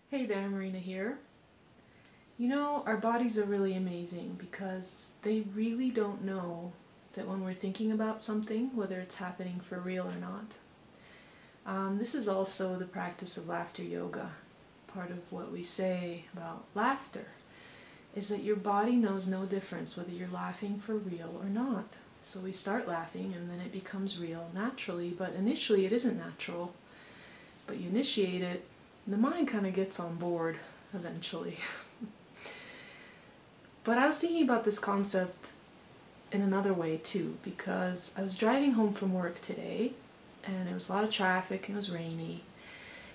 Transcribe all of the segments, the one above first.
Hey there, Marina here. You know, our bodies are really amazing because they really don't know that when we're thinking about something, whether it's happening for real or not. This is also the practice of laughter yoga. Part of what we say about laughter is that your body knows no difference whether you're laughing for real or not. So we start laughing and then it becomes real naturally, but initially it isn't natural. But you initiate it, the mind kind of gets on board eventually. But I was thinking about this concept in another way too, because I was driving home from work today, and there was a lot of traffic, and it was rainy,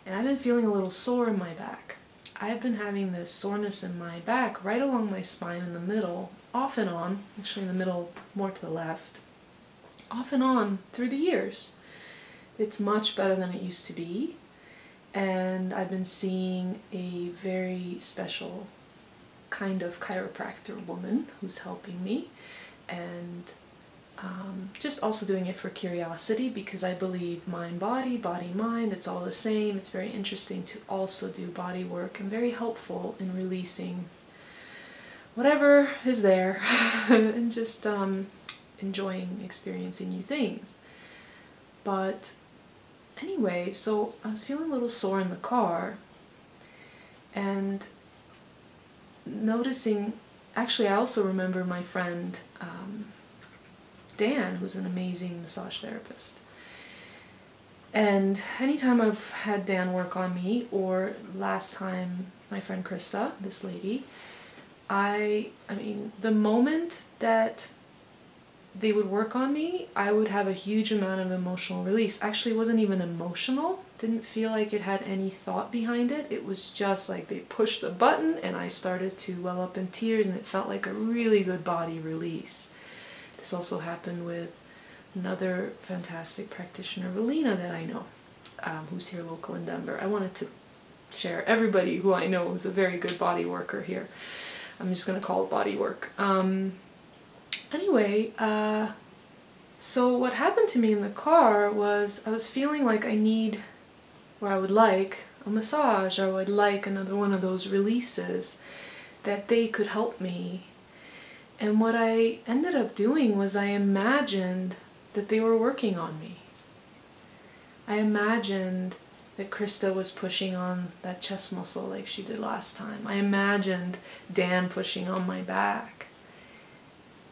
and I've been feeling a little sore in my back. I've been having this soreness in my back right along my spine in the middle, off and on, actually in the middle more to the left, off and on through the years. It's much better than it used to be, and I've been seeing a very special kind of chiropractor woman who's helping me, and just also doing it for curiosity because I believe mind-body, body-mind, it's all the same. It's very interesting to also do body work and very helpful in releasing whatever is there and just enjoying experiencing new things. But anyway, so I was feeling a little sore in the car and noticing, actually I also remember my friend Dan, who's an amazing massage therapist. And anytime I've had Dan work on me, or last time my friend Krista, this lady, I mean, the moment that they would work on me, I would have a huge amount of emotional release. Actually, it wasn't even emotional. Didn't feel like it had any thought behind it. It was just like they pushed a button and I started to well up in tears, and it felt like a really good body release. This also happened with another fantastic practitioner, Marina, that I know, who's here local in Denver. I wanted to share everybody who I know who's a very good body worker here. I'm just going to call it body work. Anyway, so what happened to me in the car was I was feeling like I need, or I would like, a massage, or I would like another one of those releases, that they could help me. And what I ended up doing was I imagined that they were working on me. I imagined that Krista was pushing on that chest muscle like she did last time. I imagined Dan pushing on my back.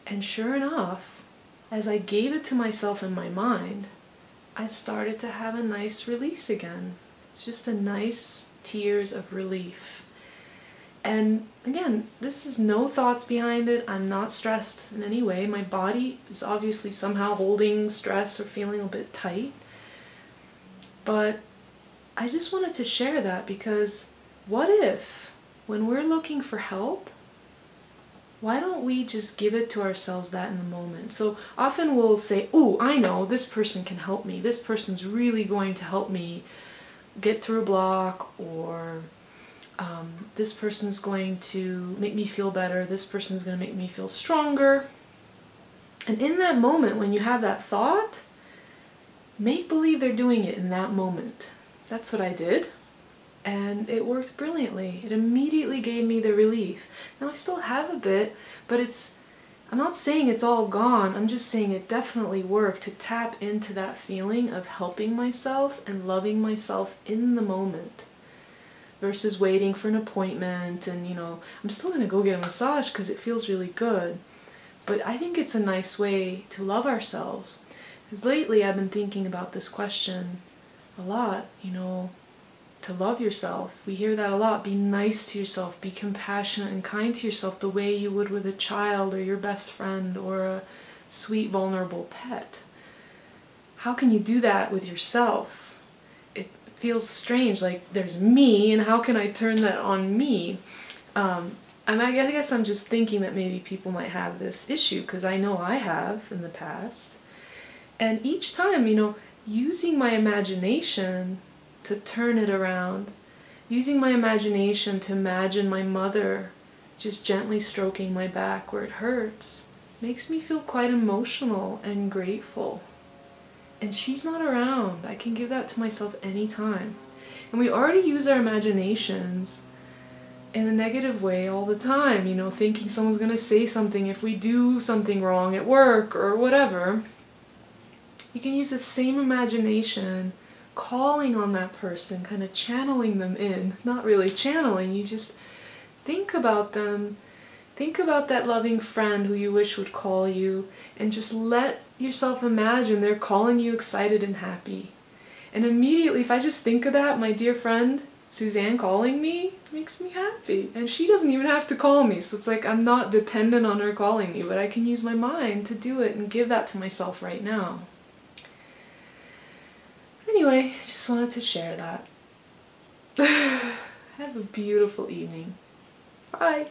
And sure enough, as I gave it to myself in my mind, I started to have a nice release again. It's just a nice tears of relief. And again, this is no thoughts behind it. I'm not stressed in any way. My body is obviously somehow holding stress or feeling a bit tight. But I just wanted to share that because what if, when we're looking for help, why don't we just give it to ourselves that in the moment? So often we'll say, "Ooh, I know, this person can help me. This person's really going to help me get through a block," or this person's going to make me feel better, this person's going to make me feel stronger. And in that moment, when you have that thought, make believe they're doing it in that moment. That's what I did. And it worked brilliantly. It immediately gave me the relief. Now I still have a bit, but I'm not saying it's all gone. I'm just saying it definitely worked to tap into that feeling of helping myself and loving myself in the moment, versus waiting for an appointment and, you know, I'm still going to go get a massage because it feels really good. But I think it's a nice way to love ourselves. Because lately I've been thinking about this question a lot, you know, to love yourself. We hear that a lot. Be nice to yourself. Be compassionate and kind to yourself the way you would with a child or your best friend or a sweet, vulnerable pet. How can you do that with yourself? Feels strange, like there's me, and how can I turn that on me? And I guess I'm just thinking that maybe people might have this issue, because I know I have in the past. And each time, you know, using my imagination to turn it around, using my imagination to imagine my mother just gently stroking my back where it hurts, makes me feel quite emotional and grateful. And she's not around. I can give that to myself anytime. And we already use our imaginations in a negative way all the time, you know, thinking someone's going to say something if we do something wrong at work or whatever. You can use the same imagination, calling on that person, kind of channeling them in. Not really channeling, you just think about them. Think about that loving friend who you wish would call you, and just let yourself imagine they're calling you excited and happy. And immediately, if I just think of that, my dear friend, Suzanne calling me, makes me happy. And she doesn't even have to call me, so it's like I'm not dependent on her calling me, but I can use my mind to do it and give that to myself right now. Anyway, just wanted to share that. Have a beautiful evening. Bye!